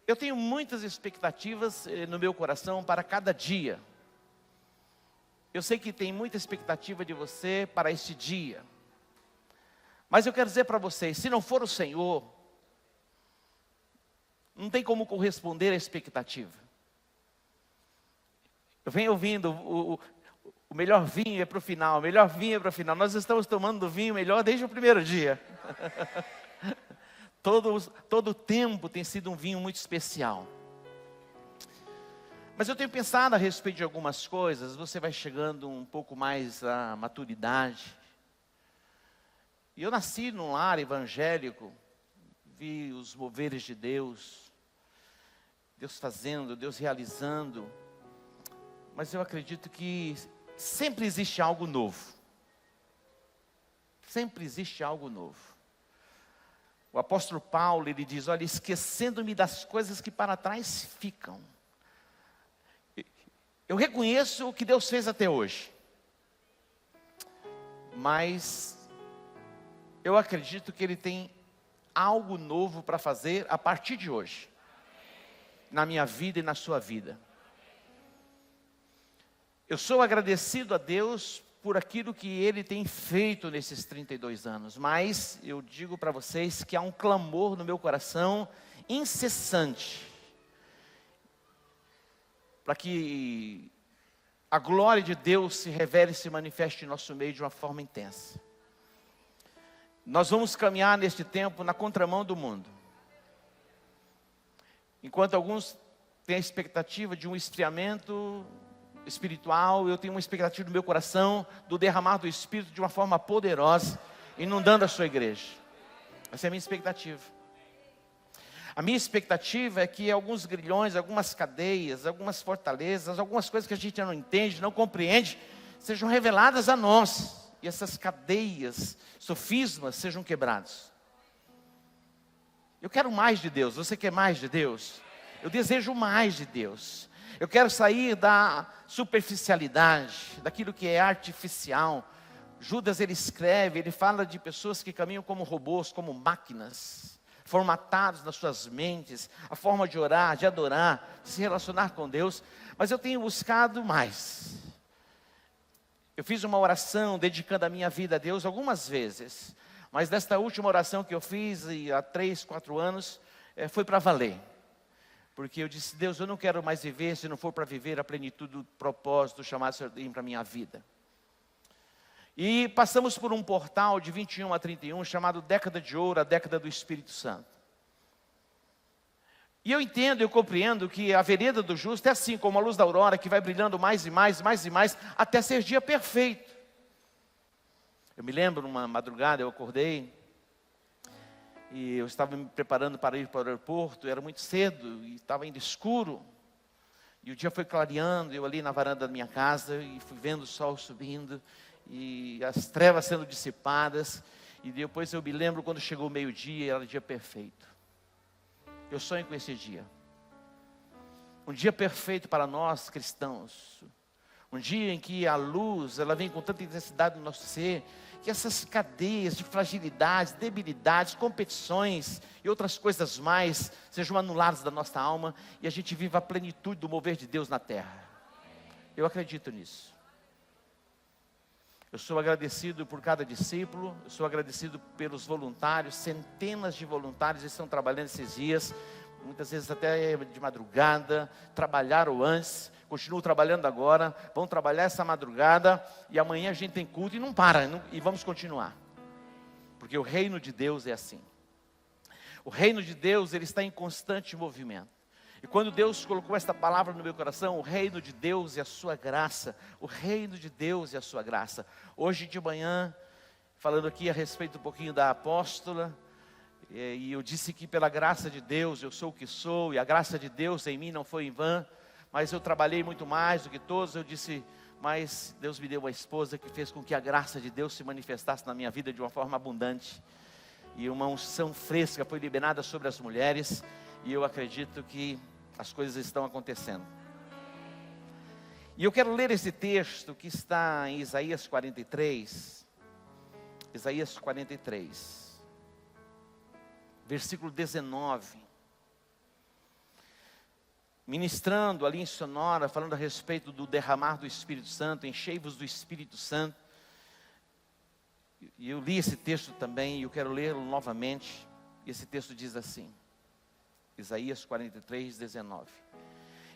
Eu tenho muitas expectativas no meu coração para cada dia. Eu sei que tem muita expectativa de você para este dia. Mas eu quero dizer para vocês, se não for o Senhor, não tem como corresponder à expectativa. Eu venho ouvindo, o melhor vinho é para o final, o melhor vinho é para o final. Nós estamos tomando vinho melhor desde o primeiro dia. Todo o tempo tem sido um vinho muito especial. Mas eu tenho pensado a respeito de algumas coisas. Você vai chegando um pouco mais à maturidade. E eu nasci num lar evangélico. Vi os moveres de Deus. Deus fazendo, Deus realizando. Mas eu acredito que sempre existe algo novo. Sempre existe algo novo. O apóstolo Paulo, ele diz, olha, esquecendo-me das coisas que para trás ficam. Eu reconheço o que Deus fez até hoje. Mas eu acredito que Ele tem algo novo para fazer a partir de hoje. Na minha vida e na sua vida. Eu sou agradecido a Deus por aquilo que Ele tem feito nesses 32 anos. Mas eu digo para vocês que há um clamor no meu coração incessante. Para que a glória de Deus se revele e se manifeste em nosso meio de uma forma intensa. Nós vamos caminhar neste tempo na contramão do mundo. Enquanto alguns têm a expectativa de um esfriamento espiritual, eu tenho uma expectativa no meu coração do derramar do Espírito de uma forma poderosa, inundando a sua igreja. Essa é a minha expectativa. A minha expectativa é que alguns grilhões, algumas cadeias, algumas fortalezas, algumas coisas que a gente não entende, não compreende, sejam reveladas a nós. E essas cadeias, sofismas, sejam quebrados. Eu quero mais de Deus. Você quer mais de Deus? Eu desejo mais de Deus. Eu quero sair da superficialidade, daquilo que é artificial. Judas, ele escreve, ele fala de pessoas que caminham como robôs, como máquinas, formatados nas suas mentes, a forma de orar, de adorar, de se relacionar com Deus. Mas eu tenho buscado mais. Eu fiz uma oração dedicando a minha vida a Deus algumas vezes. Mas desta última oração que eu fiz há 3, 4 anos, foi para valer. Porque eu disse, Deus, eu não quero mais viver se não for para viver a plenitude do propósito, do chamado Senhor para a minha vida. E passamos por um portal de 21 a 31, chamado Década de Ouro, a Década do Espírito Santo. E eu entendo, eu compreendo que a vereda do justo é assim, como a luz da aurora, que vai brilhando mais e mais, mais e mais, até ser dia perfeito. Eu me lembro, numa madrugada, eu acordei, e eu estava me preparando para ir para o aeroporto, era muito cedo, e estava ainda escuro, e o dia foi clareando, eu ali na varanda da minha casa, e fui vendo o sol subindo, e as trevas sendo dissipadas, e depois eu me lembro quando chegou o meio-dia, era o dia perfeito. Eu sonho com esse dia. Um dia perfeito para nós cristãos. Um dia em que a luz, ela vem com tanta intensidade no nosso ser, que essas cadeias de fragilidades, debilidades, competições e outras coisas mais, sejam anuladas da nossa alma, e a gente viva a plenitude do mover de Deus na terra. Eu acredito nisso. Eu sou agradecido por cada discípulo, eu sou agradecido pelos voluntários, centenas de voluntários estão trabalhando esses dias, muitas vezes até de madrugada, trabalharam antes, continuam trabalhando agora, vão trabalhar essa madrugada, e amanhã a gente tem culto e não para, e vamos continuar. Porque o reino de Deus é assim. O reino de Deus, ele está em constante movimento. E quando Deus colocou esta palavra no meu coração, o reino de Deus e a sua graça, o reino de Deus e a sua graça. Hoje de manhã, falando aqui a respeito um pouquinho da apóstola, e eu disse que pela graça de Deus eu sou o que sou, e a graça de Deus em mim não foi em vão, mas eu trabalhei muito mais do que todos. Eu disse, mas Deus me deu uma esposa que fez com que a graça de Deus se manifestasse na minha vida de uma forma abundante. E uma unção fresca foi liberada sobre as mulheres, e eu acredito que as coisas estão acontecendo. E eu quero ler esse texto que está em Isaías 43. Isaías 43. Versículo 19. ministrando ali em Sonora, falando a respeito do derramar do Espírito Santo, enchei-vos do Espírito Santo. E eu li esse texto também, e eu quero lê-lo novamente. E esse texto diz assim, Isaías 43, 19.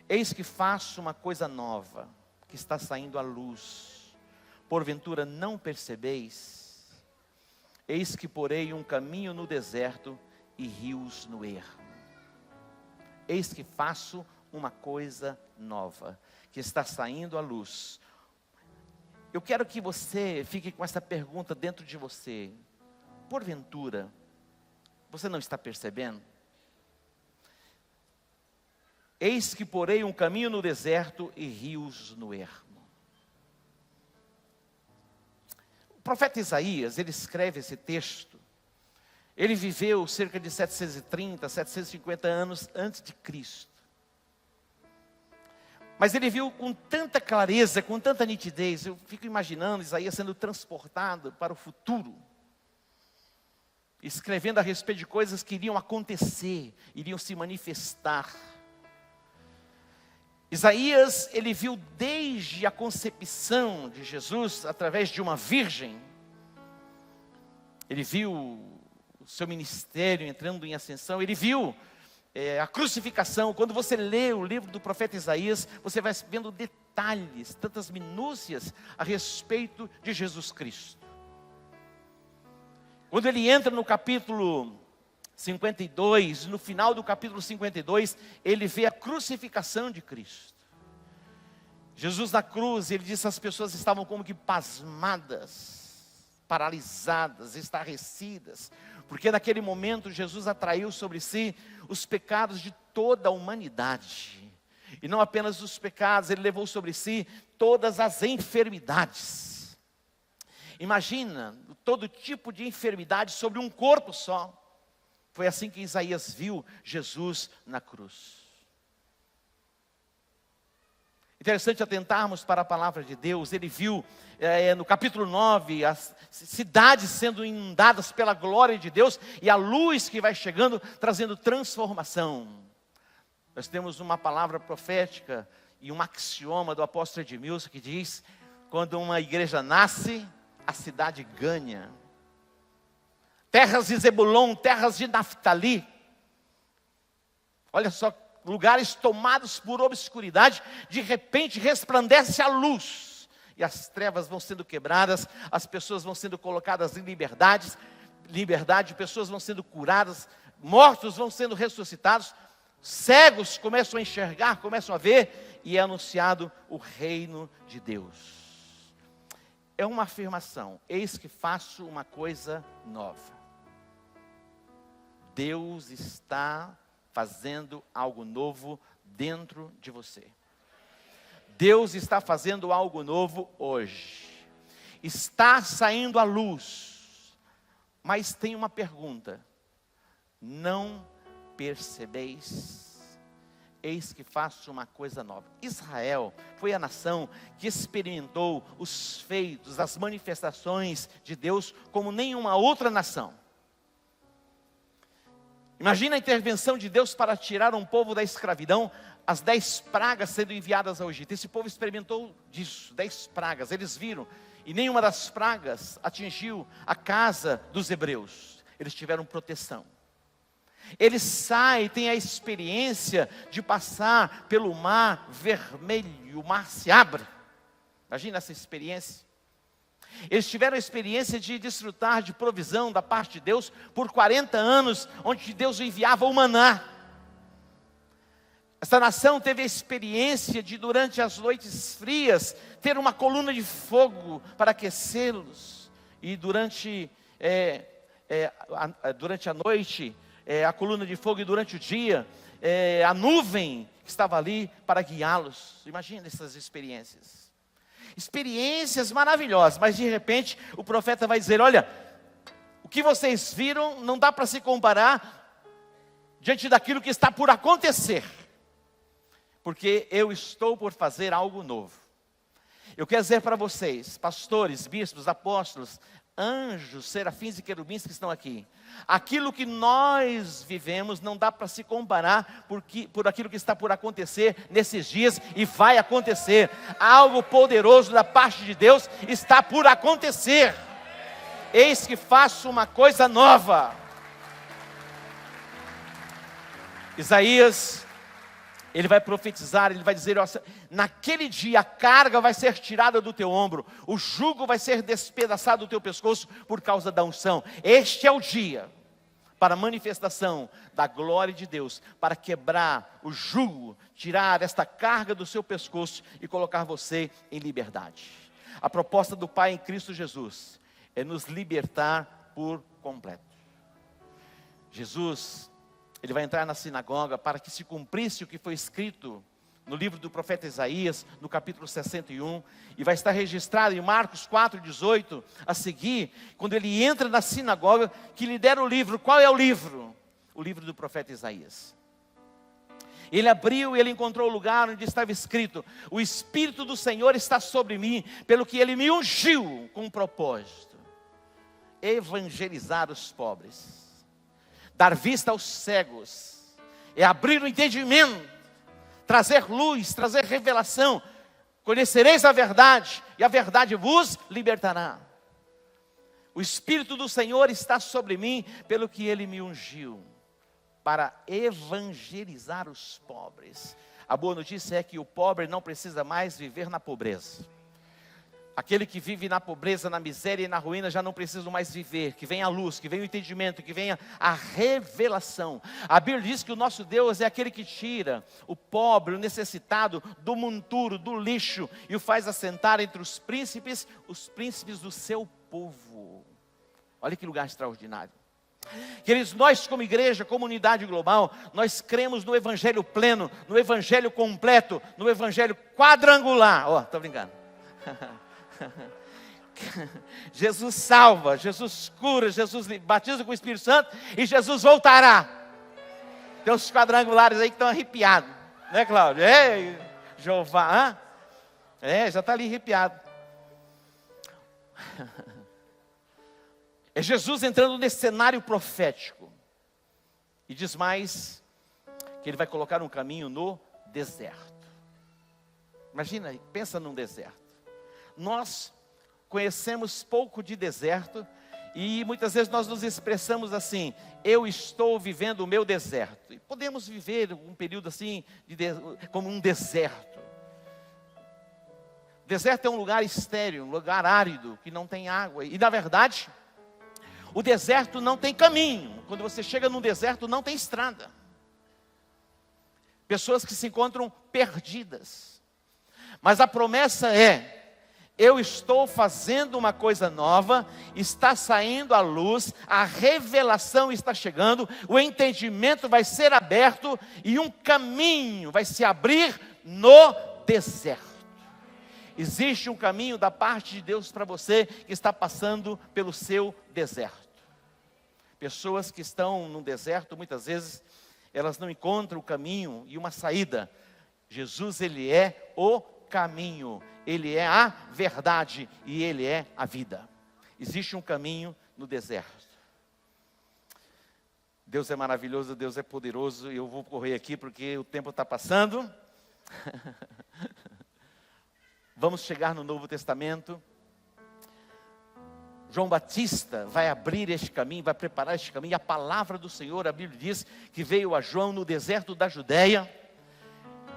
Eis que faço uma coisa nova, que está saindo à luz. Porventura não percebeis? Eis que porei um caminho no deserto e rios no ermo. Eis que faço uma coisa nova, que está saindo à luz. Eu quero que você fique com essa pergunta dentro de você. Porventura, você não está percebendo? Eis que porei um caminho no deserto e rios no ermo. O profeta Isaías, ele escreve esse texto. Ele viveu cerca de 730, 750 anos antes de Cristo. Mas ele viu com tanta clareza, com tanta nitidez. Eu fico imaginando Isaías sendo transportado para o futuro, escrevendo a respeito de coisas que iriam acontecer, iriam se manifestar. Isaías, ele viu desde a concepção de Jesus, através de uma virgem. Ele viu o seu ministério entrando em ascensão. Ele viu a crucificação. Quando você lê o livro do profeta Isaías, você vai vendo detalhes, tantas minúcias a respeito de Jesus Cristo. Quando ele entra no capítulo 52, no final do capítulo 52, ele vê a crucificação de Cristo. Jesus na cruz, ele disse, as pessoas estavam como que pasmadas, paralisadas, estarrecidas, porque naquele momento Jesus atraiu sobre si os pecados de toda a humanidade. E não apenas os pecados, ele levou sobre si todas as enfermidades. Imagina, todo tipo de enfermidade sobre um corpo só. Foi assim que Isaías viu Jesus na cruz. Interessante atentarmos para a palavra de Deus. Ele viu no capítulo 9 as cidades sendo inundadas pela glória de Deus e a luz que vai chegando trazendo transformação. Nós temos uma palavra profética e um axioma do apóstolo Edmilson que diz: quando uma igreja nasce, a cidade ganha. Terras de Zebulon, terras de Naftali. Olha só, lugares tomados por obscuridade, de repente resplandece a luz. E as trevas vão sendo quebradas, as pessoas vão sendo colocadas em liberdade, pessoas vão sendo curadas, mortos vão sendo ressuscitados, cegos começam a enxergar, começam a ver, e é anunciado o reino de Deus. É uma afirmação, eis que faço uma coisa nova. Deus está fazendo algo novo dentro de você. Deus está fazendo algo novo hoje. Está saindo à luz. Mas tem uma pergunta. Não percebeis? Eis que faço uma coisa nova. Israel foi a nação que experimentou os feitos, as manifestações de Deus como nenhuma outra nação. Imagina a intervenção de Deus para tirar um povo da escravidão, as 10 pragas sendo enviadas ao Egito. Esse povo experimentou disso, 10 pragas, eles viram, e nenhuma das pragas atingiu a casa dos hebreus. Eles tiveram proteção. Eles saem, têm a experiência de passar pelo mar vermelho, o mar se abre. Imagina essa experiência. Eles tiveram a experiência de desfrutar de provisão da parte de Deus por 40 anos, onde Deus enviava o maná. Essa nação teve a experiência de, durante as noites frias, ter uma coluna de fogo para aquecê-los. E durante a noite, a coluna de fogo, e durante o dia, a nuvem que estava ali para guiá-los. Imagina essas experiências. Experiências maravilhosas, mas de repente o profeta vai dizer: olha, o que vocês viram não dá para se comparar diante daquilo que está por acontecer, porque eu estou por fazer algo novo. Eu quero dizer para vocês, pastores, bispos, apóstolos, anjos, serafins e querubins que estão aqui. Aquilo que nós vivemos não dá para se comparar por aquilo que está por acontecer nesses dias e vai acontecer. Algo poderoso da parte de Deus está por acontecer. Eis que faço uma coisa nova. Isaías, ele vai profetizar, ele vai dizer: naquele dia a carga vai ser tirada do teu ombro, o jugo vai ser despedaçado do teu pescoço por causa da unção. Este é o dia para a manifestação da glória de Deus, para quebrar o jugo, tirar esta carga do seu pescoço e colocar você em liberdade. A proposta do Pai em Cristo Jesus é nos libertar por completo. Jesus, ele vai entrar na sinagoga para que se cumprisse o que foi escrito no livro do profeta Isaías, no capítulo 61, e vai estar registrado em Marcos 4,18, a seguir, quando ele entra na sinagoga, que lhe deram o livro. Qual é o livro? O livro do profeta Isaías. Ele abriu e ele encontrou o lugar onde estava escrito: o Espírito do Senhor está sobre mim, pelo que ele me ungiu com um propósito: evangelizar os pobres, dar vista aos cegos, é abrir o entendimento, trazer luz, trazer revelação. Conhecereis a verdade, e a verdade vos libertará. O Espírito do Senhor está sobre mim, pelo que ele me ungiu para evangelizar os pobres. A boa notícia é que o pobre não precisa mais viver na pobreza. Aquele que vive na pobreza, na miséria e na ruína já não precisa mais viver. Que venha a luz, que venha o entendimento, que venha a revelação. A Bíblia diz que o nosso Deus é aquele que tira o pobre, o necessitado do monturo, do lixo, e o faz assentar entre os príncipes do seu povo. Olha que lugar extraordinário. Queridos, nós como igreja, comunidade global, nós cremos no evangelho pleno, no evangelho completo, no evangelho quadrangular. Ó, estou brincando. Jesus salva, Jesus cura, Jesus batiza com o Espírito Santo e Jesus voltará. Tem uns quadrangulares aí que estão arrepiados, né, Cláudio? É, Jeová, já está ali arrepiado. É Jesus entrando nesse cenário profético. E diz mais, que ele vai colocar um caminho no deserto. Imagina, pensa num deserto. Nós conhecemos pouco de deserto e muitas vezes nós nos expressamos assim: eu estou vivendo o meu deserto. E podemos viver um período assim, como um deserto. Deserto é um lugar estéril, um lugar árido, que não tem água. E na verdade, o deserto não tem caminho. Quando você chega num deserto, não tem estrada. Pessoas que se encontram perdidas. Mas a promessa é: eu estou fazendo uma coisa nova, está saindo a luz, a revelação está chegando, o entendimento vai ser aberto e um caminho vai se abrir no deserto. Existe um caminho da parte de Deus para você que está passando pelo seu deserto. Pessoas que estão no deserto, muitas vezes, elas não encontram o caminho e uma saída. Jesus, ele é o caminho, ele é a verdade e ele é a vida. Existe um caminho no deserto. Deus é maravilhoso, Deus é poderoso. Eu vou correr aqui porque o tempo está passando. Vamos chegar no Novo Testamento. João Batista vai abrir este caminho, vai preparar este caminho. A palavra do Senhor, a Bíblia diz que veio a João no deserto da Judéia.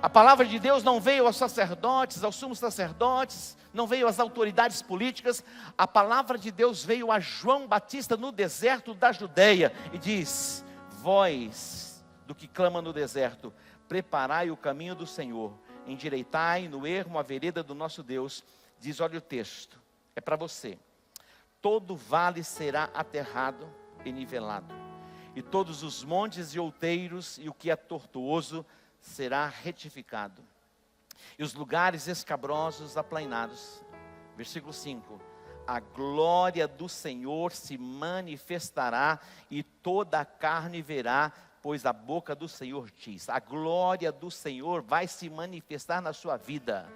A palavra de Deus não veio aos sacerdotes, aos sumos sacerdotes, não veio às autoridades políticas. A palavra de Deus veio a João Batista no deserto da Judéia e diz: voz do que clama no deserto, preparai o caminho do Senhor, endireitai no ermo a vereda do nosso Deus. Diz, olha o texto, é para você: todo vale será aterrado e nivelado, e todos os montes e outeiros e o que é tortuoso será retificado, e os lugares escabrosos aplainados. Versículo 5: a glória do Senhor se manifestará e toda a carne verá, pois a boca do Senhor diz. A glória do Senhor vai se manifestar na sua vida.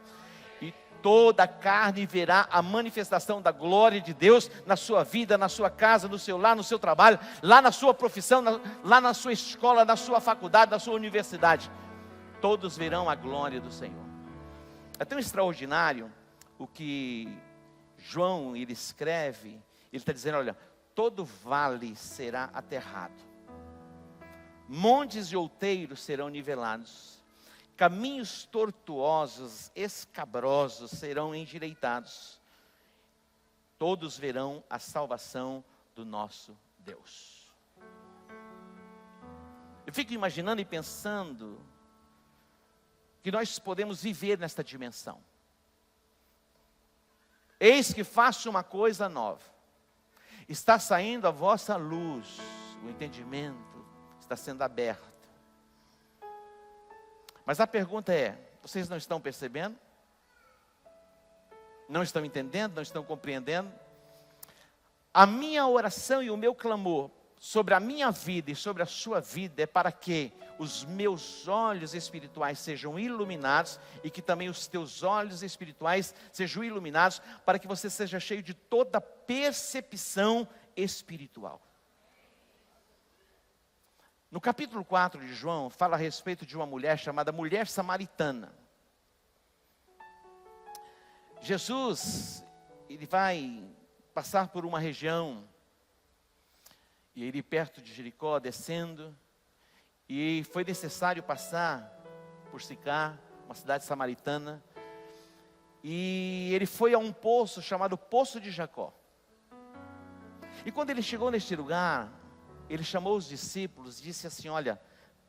E toda a carne verá a manifestação da glória de Deus na sua vida, na sua casa, no seu lar, no seu trabalho, lá na sua profissão, lá na sua escola, na sua faculdade, na sua universidade. Todos verão a glória do Senhor. É tão extraordinário o que João, ele escreve. Ele está dizendo, olha, todo vale será aterrado, montes e outeiros serão nivelados, caminhos tortuosos, escabrosos serão endireitados. Todos verão a salvação do nosso Deus. Eu fico imaginando e pensando que nós podemos viver nesta dimensão. Eis que faço uma coisa nova. Está saindo a vossa luz, o entendimento está sendo aberto. Mas a pergunta é, vocês não estão percebendo? Não estão entendendo? Não estão compreendendo? A minha oração e o meu clamor sobre a minha vida e sobre a sua vida é para que os meus olhos espirituais sejam iluminados e que também os teus olhos espirituais sejam iluminados, para que você seja cheio de toda percepção espiritual. No capítulo 4 de João, fala a respeito de uma mulher chamada mulher samaritana. Jesus, ele vai passar por uma região, e ele perto de Jericó, descendo, e foi necessário passar por Sicar, uma cidade samaritana, e ele foi a um poço chamado Poço de Jacó. E quando ele chegou neste lugar, ele chamou os discípulos e disse assim, olha,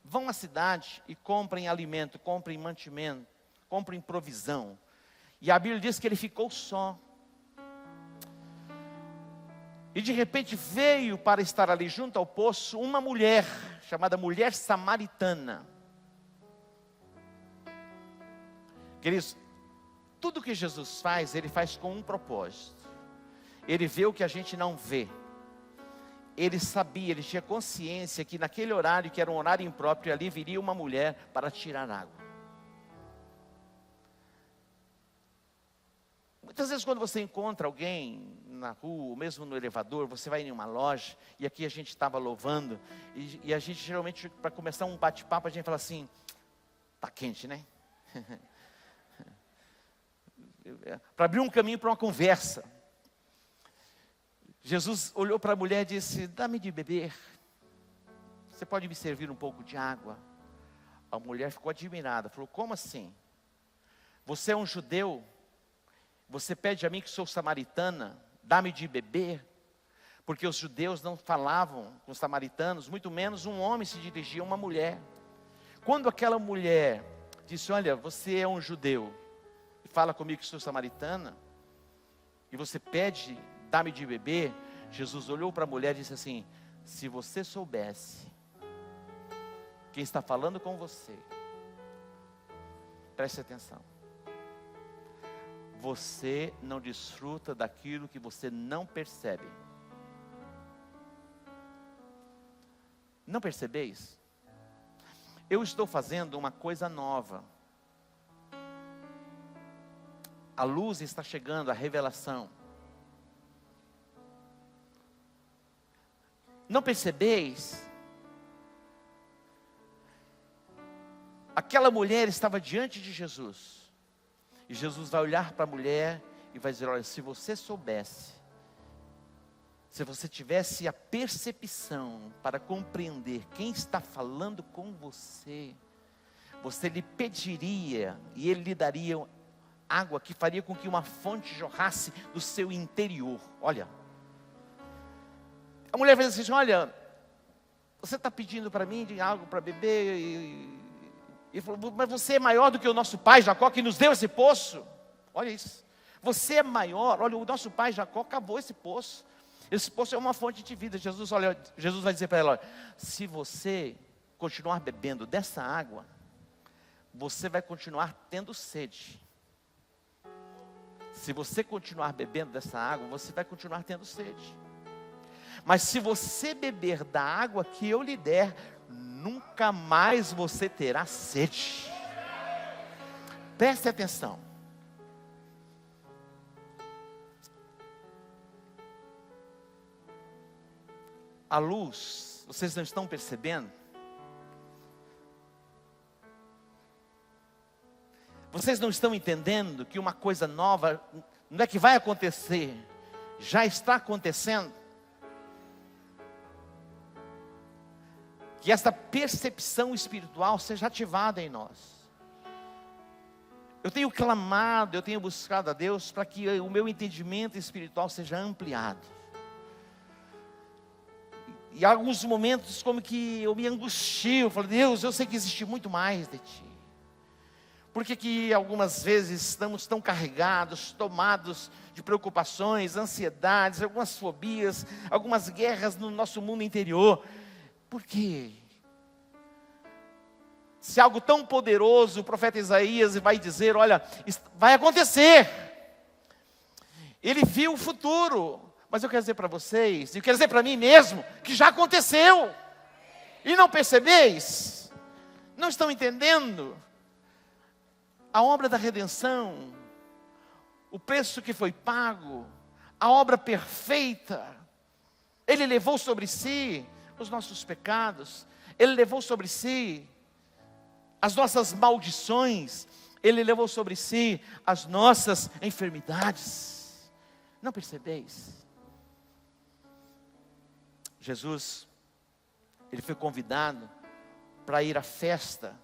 vão à cidade e comprem alimento, comprem mantimento, comprem provisão. E a Bíblia diz que ele ficou só. E de repente veio para estar ali junto ao poço uma mulher, chamada mulher samaritana. Queridos, tudo que Jesus faz, ele faz com um propósito. Ele vê o que a gente não vê. Ele sabia, ele tinha consciência que naquele horário, que era um horário impróprio, ali viria uma mulher para tirar água. Muitas vezes quando você encontra alguém na rua, ou mesmo no elevador, você vai em uma loja, e aqui a gente estava louvando, e a gente geralmente, para começar um bate-papo, a gente fala assim, tá quente, né? Para abrir um caminho para uma conversa. Jesus olhou para a mulher e disse, dá-me de beber, você pode me servir um pouco de água? A mulher ficou admirada, falou, como assim? Você é um judeu? Você pede a mim que sou samaritana, dá-me de beber? Porque os judeus não falavam com os samaritanos, muito menos um homem se dirigia a uma mulher. Quando aquela mulher disse, olha, você é um judeu, e fala comigo que sou samaritana, e você pede, dá-me de beber, Jesus olhou para a mulher e disse assim, se você soubesse, quem está falando com você, preste atenção. Você não desfruta daquilo que você não percebe. Não percebeis? Eu estou fazendo uma coisa nova. A luz está chegando, a revelação. Não percebeis? Aquela mulher estava diante de Jesus. E Jesus vai olhar para a mulher e vai dizer, olha, se você soubesse, se você tivesse a percepção para compreender quem está falando com você, você lhe pediria e ele lhe daria água que faria com que uma fonte jorrasse do seu interior. Olha, a mulher fez assim, olha, você está pedindo para mim de algo para beber e falou, mas você é maior do que o nosso pai Jacó, que nos deu esse poço. Olha isso. Você é maior. Olha, o nosso pai Jacó cavou esse poço. Esse poço é uma fonte de vida. Jesus vai dizer para ela, olha, se você continuar bebendo dessa água, você vai continuar tendo sede. Se você continuar bebendo dessa água, você vai continuar tendo sede. Mas se você beber da água que eu lhe der, nunca mais você terá sede. Preste atenção. a luz, vocês não estão percebendo? Vocês não estão entendendo que uma coisa nova, não é que vai acontecer, já está acontecendo? Que esta percepção espiritual seja ativada em nós. Eu tenho clamado, eu tenho buscado a Deus para que o meu entendimento espiritual seja ampliado. E há alguns momentos como que eu me angustio, eu falo, Deus, eu sei que existe muito mais de Ti. Por que algumas vezes estamos tão carregados, tomados de preocupações, ansiedades, algumas fobias, algumas guerras no nosso mundo interior? Por quê? Se algo tão poderoso, o profeta Isaías vai dizer, olha, vai acontecer. Ele viu o futuro, mas eu quero dizer para vocês, eu quero dizer para mim mesmo, que já aconteceu. E não percebeis? Não estão entendendo? A obra da redenção, o preço que foi pago, a obra perfeita, Ele levou sobre si os nossos pecados, Ele levou sobre si as nossas maldições, Ele levou sobre si as nossas enfermidades. Não percebeis? Jesus, Ele foi convidado para ir à festa.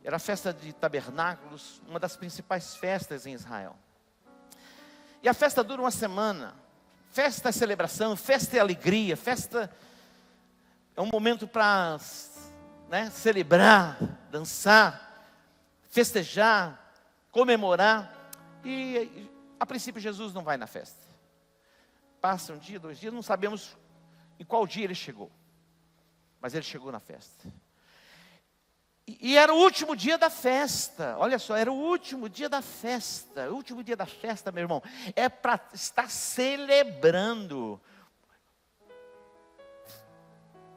Era a festa de tabernáculos, uma das principais festas em Israel. E a festa dura uma semana. Festa é celebração, festa é alegria, festa é um momento para celebrar, dançar, festejar, comemorar. E a princípio Jesus não vai na festa. Passa um dia, 2 dias, não sabemos em qual dia ele chegou. Mas ele chegou na festa. E era o último dia da festa, olha só, era o último dia da festa. O último dia da festa, meu irmão, é para estar celebrando.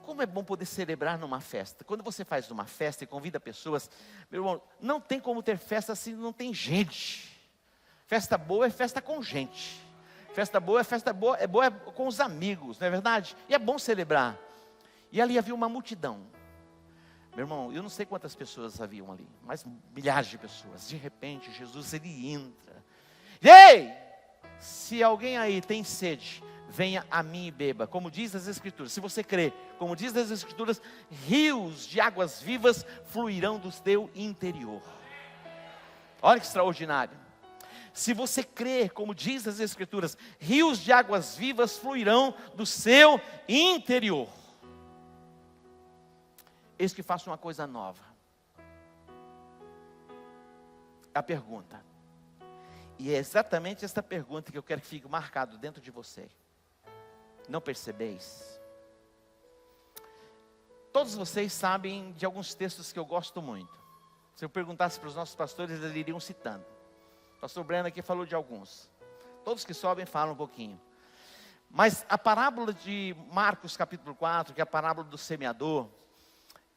Como é bom poder celebrar numa festa. Quando você faz uma festa e convida pessoas, meu irmão, não tem como ter festa se não tem gente. Festa boa é festa com gente. Festa boa é boa com os amigos, não é verdade? E é bom celebrar. E ali havia uma multidão. Meu irmão, eu não sei quantas pessoas haviam ali, mas milhares de pessoas. De repente, Jesus, Ele entra. Ei! Se alguém aí tem sede, venha a mim e beba. Como diz as Escrituras, se você crê, como diz as Escrituras, rios de águas vivas fluirão do teu interior. Olha que extraordinário. Se você crê, como diz as Escrituras, rios de águas vivas fluirão do seu interior. Eis que faço uma coisa nova. A pergunta. E é exatamente esta pergunta que eu quero que fique marcado dentro de você. Não percebeis? Todos vocês sabem de alguns textos que eu gosto muito. Se eu perguntasse para os nossos pastores, eles iriam citando. O pastor Breno aqui falou de alguns. Todos que sobem falam um pouquinho. Mas a parábola de Marcos capítulo 4, que é a parábola do semeador,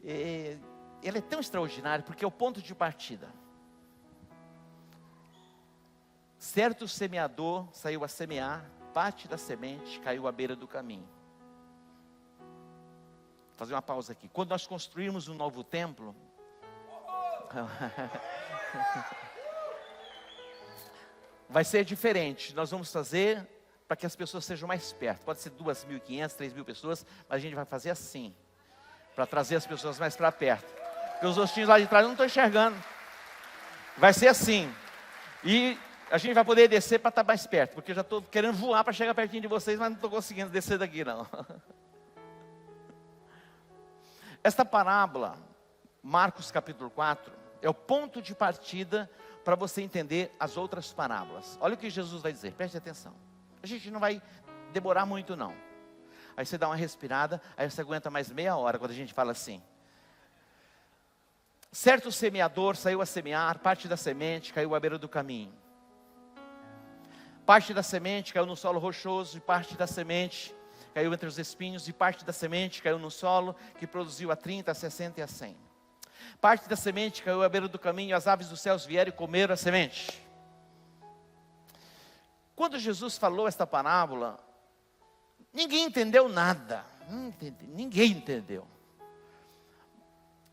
ele é tão extraordinário porque é o ponto de partida. Certo semeador saiu a semear, parte da semente caiu à beira do caminho. Vou fazer uma pausa aqui. Quando nós construirmos um novo templo, vai ser diferente. Nós vamos fazer para que as pessoas sejam mais perto. Pode ser 2.500, 3.000 pessoas, mas a gente vai fazer assim, para trazer as pessoas mais para perto. Porque os rostinhos lá de trás eu não estou enxergando. Vai ser assim. E a gente vai poder descer para estar mais perto. Porque eu já estou querendo voar para chegar pertinho de vocês, mas não estou conseguindo descer daqui não. Esta parábola, Marcos capítulo 4, é o ponto de partida para você entender as outras parábolas. Olha o que Jesus vai dizer, preste atenção. A gente não vai demorar muito não. Aí você dá uma respirada, aí você aguenta mais meia hora quando a gente fala assim. Certo semeador saiu a semear, parte da semente caiu à beira do caminho. Parte da semente caiu no solo rochoso, e parte da semente caiu entre os espinhos, e parte da semente caiu no solo que produziu a 30, a 60 e a 100. Parte da semente caiu à beira do caminho, e as aves dos céus vieram e comeram a semente. Quando Jesus falou esta parábola, ninguém entendeu nada. Ninguém entendeu.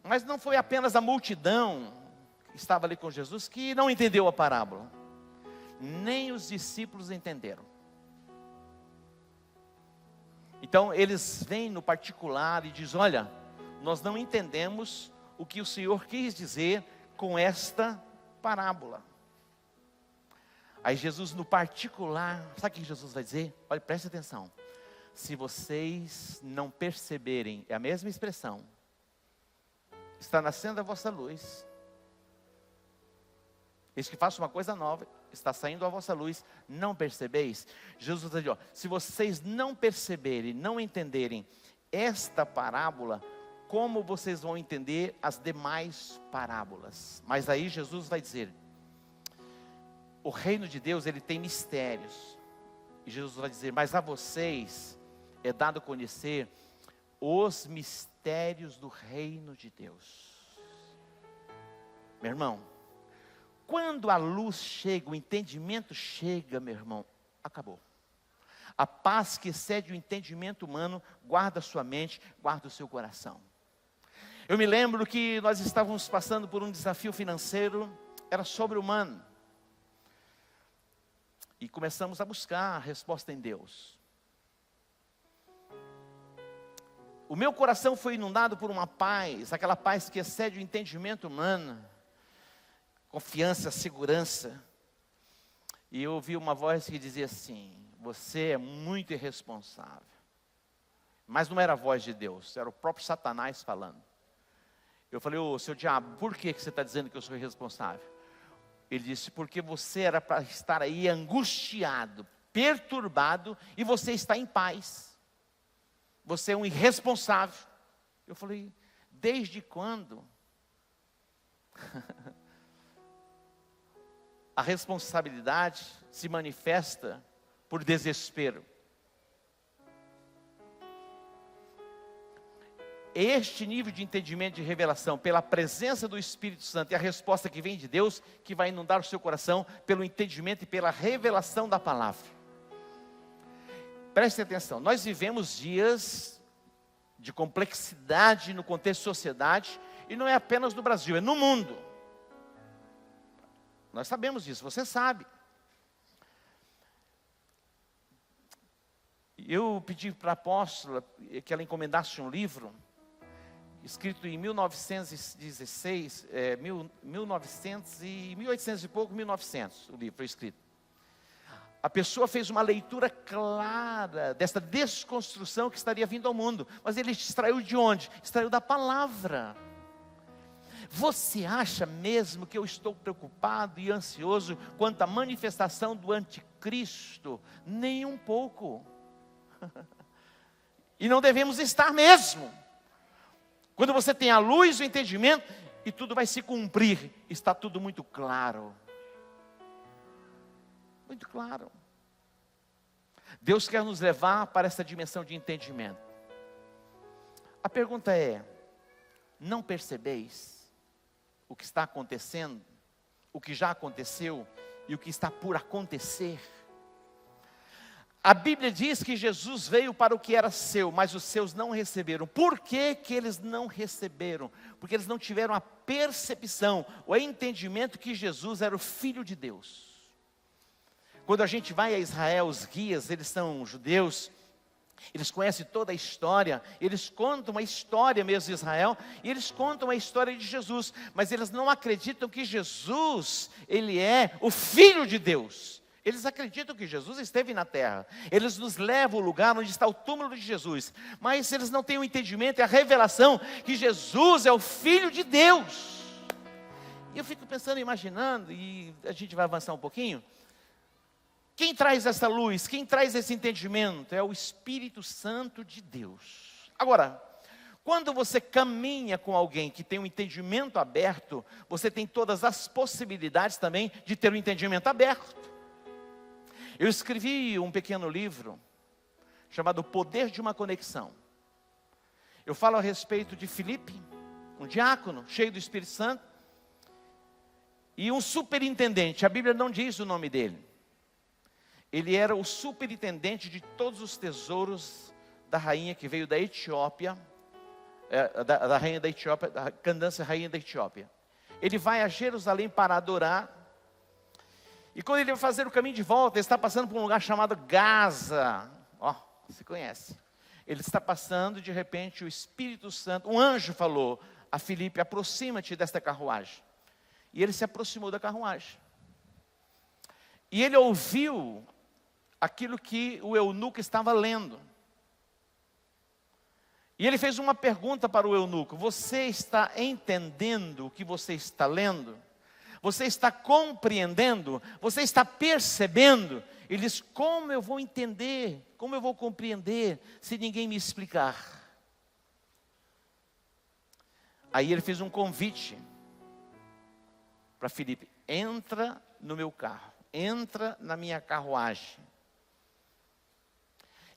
Mas não foi apenas a multidão que estava ali com Jesus que não entendeu a parábola. Nem os discípulos entenderam. Então eles vêm no particular e dizem: olha, nós não entendemos o que o Senhor quis dizer com esta parábola. Aí Jesus no particular, sabe o que Jesus vai dizer? Olha, preste atenção. Se vocês não perceberem, é a mesma expressão, está nascendo a vossa luz. Eis que faço uma coisa nova, está saindo a vossa luz, não percebeis? Jesus vai dizer: ó, se vocês não perceberem, não entenderem esta parábola, como vocês vão entender as demais parábolas? Mas aí Jesus vai dizer: o reino de Deus, ele tem mistérios. E Jesus vai dizer: mas a vocês é dado conhecer os mistérios do reino de Deus. Meu irmão, quando a luz chega, o entendimento chega, meu irmão, acabou. A paz que excede o entendimento humano, guarda a sua mente, guarda o seu coração. Eu me lembro que nós estávamos passando por um desafio financeiro, era sobre-humano. E começamos a buscar a resposta em Deus. O meu coração foi inundado por uma paz, aquela paz que excede o entendimento humano, confiança, segurança. E eu ouvi uma voz que dizia assim: você é muito irresponsável. Mas não era a voz de Deus, era o próprio Satanás falando. Eu falei: ô, seu diabo, por que você está dizendo que eu sou irresponsável? Ele disse: porque você era para estar aí angustiado, perturbado, e você está em paz. Você é um irresponsável. Eu falei: desde quando? A responsabilidade se manifesta por desespero. Este nível de entendimento, de revelação, pela presença do Espírito Santo e a resposta que vem de Deus, que vai inundar o seu coração pelo entendimento e pela revelação da palavra. Preste atenção, nós vivemos dias de complexidade no contexto de sociedade, e não é apenas no Brasil, é no mundo. Nós sabemos disso, você sabe. Eu pedi para a apóstola que ela encomendasse um livro, escrito em 1916, 1800 e pouco, 1900, o livro foi escrito. A pessoa fez uma leitura clara dessa desconstrução que estaria vindo ao mundo. Mas ele extraiu de onde? Extraiu da palavra. Você acha mesmo que eu estou preocupado e ansioso quanto à manifestação do anticristo? Nem um pouco. E não devemos estar mesmo. Quando você tem a luz, o entendimento, e tudo vai se cumprir, está tudo muito claro. Muito claro. Deus quer nos levar para essa dimensão de entendimento. A pergunta é: não percebeis o que está acontecendo, o que já aconteceu e o que está por acontecer? A Bíblia diz que Jesus veio para o que era seu, mas os seus não receberam. Por que que eles não receberam? Porque eles não tiveram a percepção, o entendimento que Jesus era o Filho de Deus. Quando a gente vai a Israel, os guias, eles são judeus, eles conhecem toda a história, eles contam a história mesmo de Israel, e eles contam a história de Jesus, mas eles não acreditam que Jesus, ele é o Filho de Deus. Eles acreditam que Jesus esteve na terra, eles nos levam ao lugar onde está o túmulo de Jesus, mas eles não têm o entendimento e a revelação que Jesus é o Filho de Deus. E eu fico pensando, imaginando, e a gente vai avançar um pouquinho. Quem traz essa luz, quem traz esse entendimento é o Espírito Santo de Deus. Agora, quando você caminha com alguém que tem um entendimento aberto, você tem todas as possibilidades também de ter um entendimento aberto. Eu escrevi um pequeno livro chamado O Poder de uma Conexão. Eu falo a respeito de Filipe, um diácono cheio do Espírito Santo, e um superintendente. A Bíblia não diz o nome dele. Ele era o superintendente de todos os tesouros da rainha que veio da Etiópia, da rainha da Etiópia, da Candância, rainha da Etiópia. Ele vai a Jerusalém para adorar. E quando ele vai fazer o caminho de volta, ele está passando por um lugar chamado Gaza. Ó, você conhece. Ele está passando, de repente o Espírito Santo, um anjo falou a Filipe: aproxima-te desta carruagem. E ele se aproximou da carruagem. E ele ouviu aquilo que o eunuco estava lendo. E ele fez uma pergunta para o eunuco: você está entendendo o que você está lendo? Você está compreendendo? Você está percebendo? Ele diz: como eu vou entender? Como eu vou compreender se ninguém me explicar? Aí ele fez um convite para Filipe: entra no meu carro, entra na minha carruagem.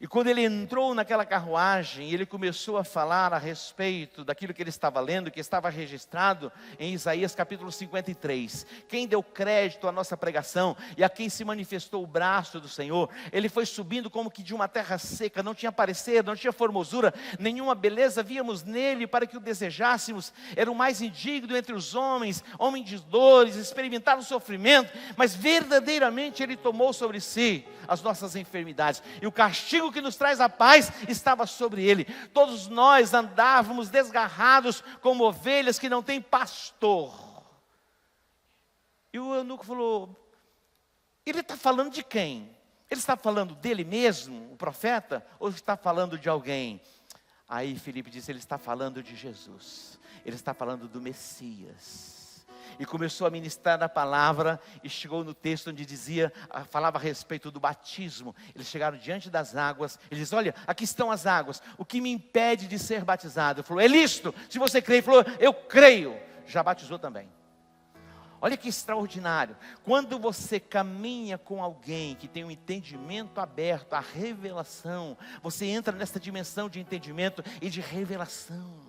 E quando ele entrou naquela carruagem, ele começou a falar a respeito daquilo que ele estava lendo, que estava registrado em Isaías capítulo 53. Quem deu crédito à nossa pregação e a quem se manifestou o braço do Senhor, ele foi subindo como que de uma terra seca, não tinha parecer, não tinha formosura, nenhuma beleza víamos nele para que o desejássemos. Era o mais indigno entre os homens, homem de dores, experimentar o sofrimento, mas verdadeiramente ele tomou sobre si as nossas enfermidades, e o castigo que nos traz a paz estava sobre ele. Todos nós andávamos desgarrados como ovelhas que não têm pastor. E o eunuco falou: ele está falando de quem? Ele está falando dele mesmo, o profeta, ou está falando de alguém? Aí Filipe disse: ele está falando de Jesus, ele está falando do Messias. E começou a ministrar a palavra, e chegou no texto onde falava a respeito do batismo. Eles chegaram diante das águas, ele diz: olha, aqui estão as águas, o que me impede de ser batizado? Ele falou: é lícito, se você crê. Ele falou: eu creio. Já batizou também. Olha que extraordinário. Quando você caminha com alguém que tem um entendimento aberto, a revelação, você entra nessa dimensão de entendimento e de revelação.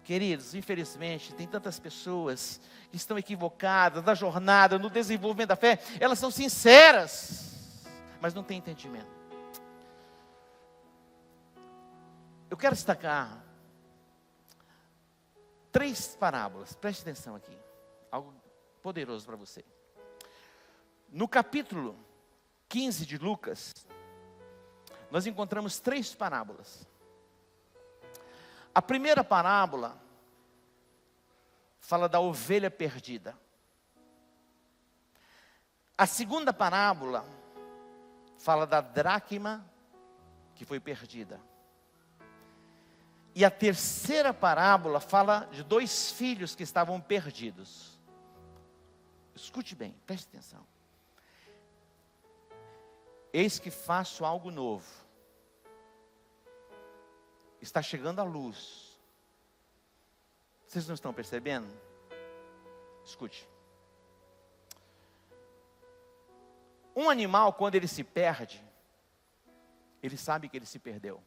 Queridos, infelizmente, tem tantas pessoas que estão equivocadas na jornada, no desenvolvimento da fé. Elas são sinceras, mas não têm entendimento. Eu quero destacar 3 parábolas, preste atenção aqui, algo poderoso para você. No capítulo 15 de Lucas, nós encontramos 3 parábolas. A primeira parábola fala da ovelha perdida. A segunda parábola fala da dracma que foi perdida. E a terceira parábola fala de 2 filhos que estavam perdidos. Escute bem, preste atenção. Eis que faço algo novo. Está chegando a luz. Vocês não estão percebendo? Escute. Um animal, quando ele se perde, ele sabe que ele se perdeu.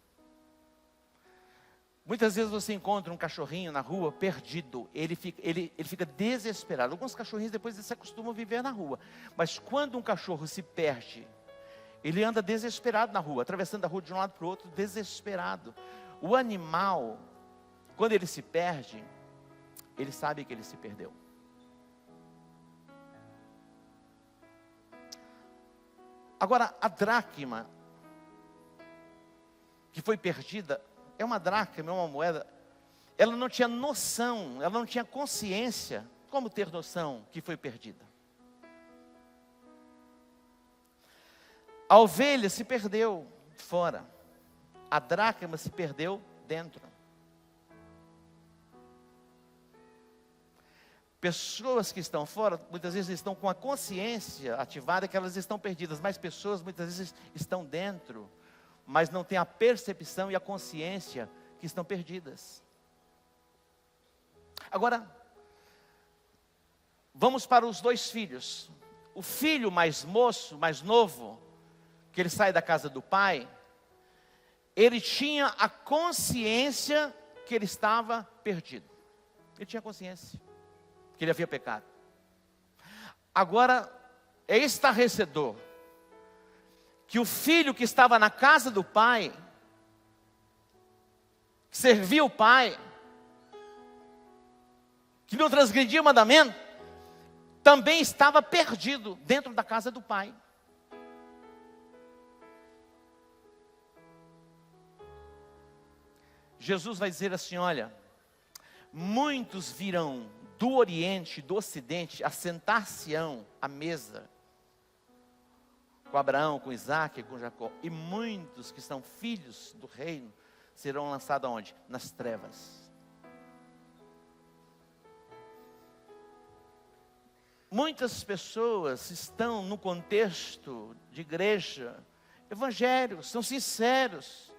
Muitas vezes você encontra um cachorrinho na rua perdido. Ele fica desesperado. Alguns cachorrinhos depois se acostumam a viver na rua. Mas quando um cachorro se perde, ele anda desesperado na rua, atravessando a rua de um lado para o outro, desesperado. O animal, quando ele se perde, ele sabe que ele se perdeu. Agora, a dracma que foi perdida, é uma dracma, é uma moeda. Ela não tinha noção, ela não tinha consciência. Como ter noção que foi perdida? A ovelha se perdeu fora. A dracma se perdeu dentro. Pessoas que estão fora, muitas vezes estão com a consciência ativada que elas estão perdidas. Mas pessoas muitas vezes estão dentro, mas não têm a percepção e a consciência que estão perdidas. Agora, vamos para os 2 filhos. O filho mais moço, mais novo, que ele sai da casa do pai, ele tinha a consciência que ele estava perdido. Ele tinha consciência que ele havia pecado. Agora, é estarrecedor que o filho que estava na casa do pai que servia o pai, que não transgredia o mandamento, também estava perdido dentro da casa do pai. Jesus vai dizer assim: olha, muitos virão do Oriente, do Ocidente, assentar-se-ão à mesa com Abraão, com Isaac e com Jacó, e muitos que são filhos do reino serão lançados aonde? Nas trevas. Muitas pessoas estão no contexto de igreja, evangélicos, são sinceros.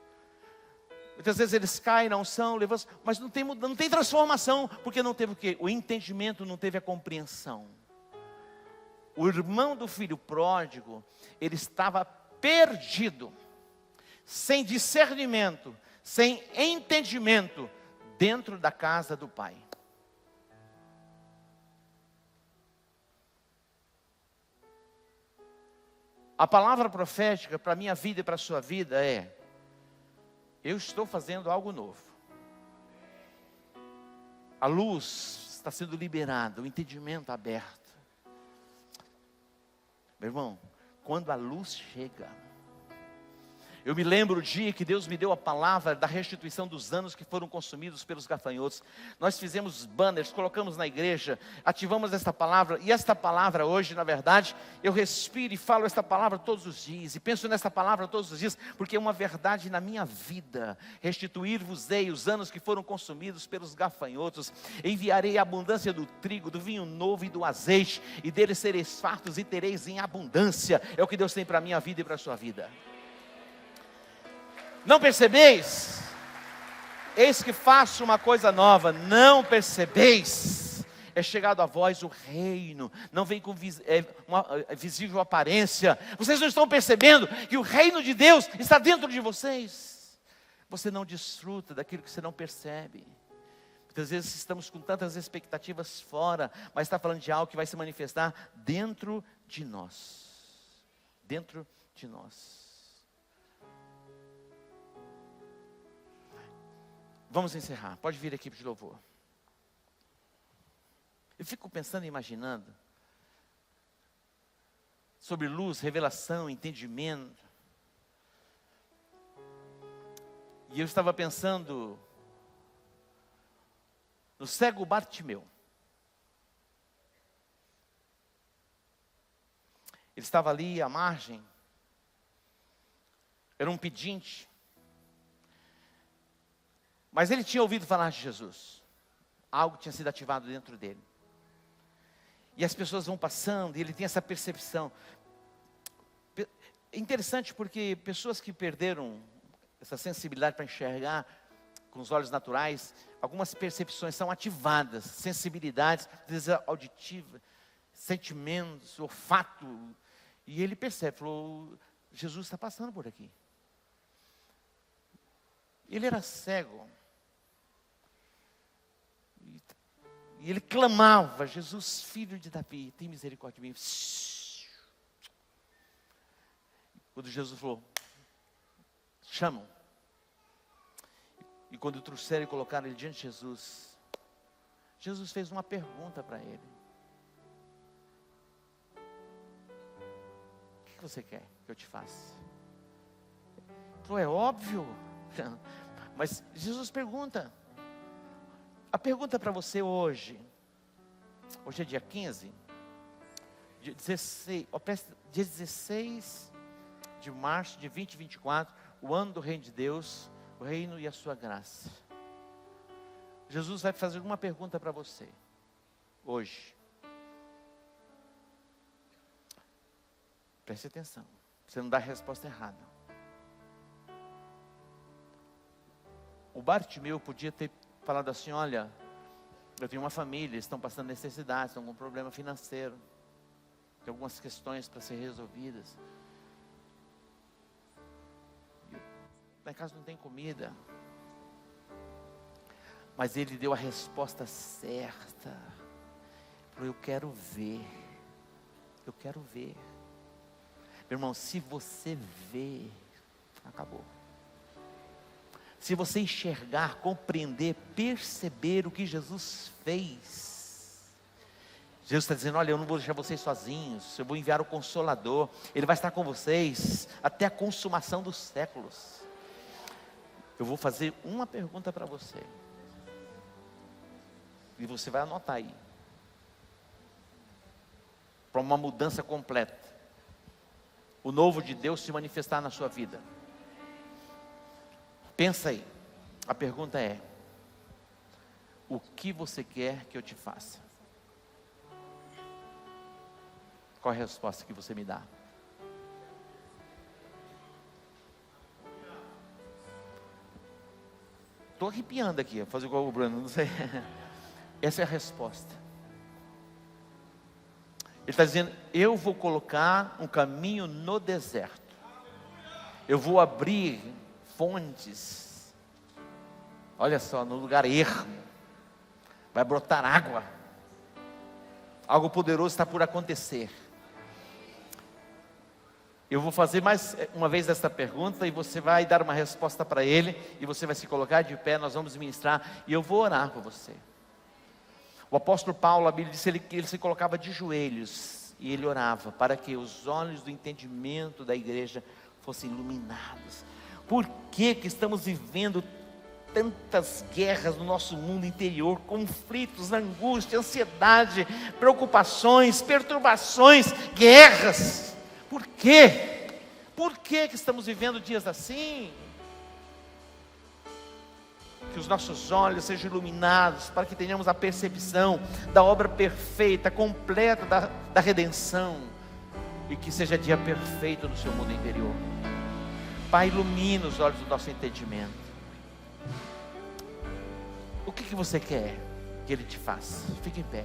Muitas vezes eles caem na unção, levantam, mas não tem transformação, porque não teve o quê? O entendimento, não teve a compreensão. O irmão do filho pródigo, ele estava perdido, sem discernimento, sem entendimento, dentro da casa do pai. A palavra profética para a minha vida e para a sua vida é: eu estou fazendo algo novo. A luz está sendo liberada, o entendimento aberto. Meu irmão, quando a luz chega, eu me lembro o dia que Deus me deu a palavra da restituição dos anos que foram consumidos pelos gafanhotos. Nós fizemos banners, colocamos na igreja, ativamos esta palavra. E esta palavra hoje, na verdade, eu respiro e falo esta palavra todos os dias. E penso nesta palavra todos os dias, porque é uma verdade na minha vida. Restituir-vos-ei os anos que foram consumidos pelos gafanhotos. Enviarei a abundância do trigo, do vinho novo e do azeite. E deles sereis fartos e tereis em abundância. É o que Deus tem para a minha vida e para a sua vida. Não percebeis? Eis que faço uma coisa nova. Não percebeis? É chegado a vós o reino. Não vem com uma visível aparência. Vocês não estão percebendo que o reino de Deus está dentro de vocês? Você não desfruta daquilo que você não percebe. Muitas vezes estamos com tantas expectativas fora, mas está falando de algo que vai se manifestar dentro de nós. Dentro de nós. Vamos encerrar, pode vir aqui para o louvor. Eu fico pensando e imaginando sobre luz, revelação, entendimento. E eu estava pensando no cego Bartimeu. Ele estava ali à margem, era um pedinte. Mas ele tinha ouvido falar de Jesus. Algo tinha sido ativado dentro dele. E as pessoas vão passando e ele tem essa percepção. É interessante porque pessoas que perderam essa sensibilidade para enxergar com os olhos naturais, algumas percepções são ativadas, sensibilidades, às vezes auditivas, sentimentos, olfato. E ele percebe, falou: Jesus está passando por aqui. Ele era cego. E ele clamava: Jesus, filho de Davi, tem misericórdia de mim. Quando Jesus falou: chamam. E quando trouxeram e colocaram ele diante de Jesus, Jesus fez uma pergunta para ele: o que você quer que eu te faça? Ele falou: é óbvio. Mas Jesus pergunta. A pergunta para você hoje é dia 15, dia 16 de março de 2024, o ano do reino de Deus, o reino e a sua graça. Jesus vai fazer uma pergunta para você, hoje. Preste atenção, você não dá a resposta errada. O Bartimeu podia ter falado assim: olha, eu tenho uma família, eles estão passando necessidade, estão com um problema financeiro, tem algumas questões para ser resolvidas. Lá em casa não tem comida. Mas ele deu a resposta certa. Falou: eu quero ver. Eu quero ver. Meu irmão, se você vê, acabou. se você enxergar, compreender, perceber o que Jesus fez. Jesus está dizendo: olha, eu não vou deixar vocês sozinhos, eu vou enviar o Consolador, Ele vai estar com vocês até a consumação dos séculos. Eu vou fazer uma pergunta para você, e você vai anotar aí, para uma mudança completa, o novo de Deus se manifestar na sua vida. Pensa aí, a pergunta é: o que você quer que eu te faça? Qual é a resposta que você me dá? Estou arrepiando aqui, vou fazer igual o Bruno, não sei. Essa é a resposta. Ele está dizendo: eu vou colocar um caminho no deserto, eu vou abrir fontes, olha só, no lugar ermo, vai brotar água, algo poderoso está por acontecer. Eu vou fazer mais uma vez esta pergunta, e você vai dar uma resposta para ele, e você vai se colocar de pé, nós vamos ministrar, e eu vou orar por você. O apóstolo Paulo, a Bíblia diz que ele se colocava de joelhos, e ele orava para que os olhos do entendimento da igreja fossem iluminados. Por que estamos vivendo tantas guerras no nosso mundo interior, conflitos, angústia, ansiedade, preocupações, perturbações, guerras? Por quê? Por que estamos vivendo dias assim? Que os nossos olhos sejam iluminados, para que tenhamos a percepção da obra perfeita, completa da redenção, e que seja dia perfeito no seu mundo interior. Pai, ilumina os olhos do nosso entendimento. O que você quer que Ele te faça? Fique em pé.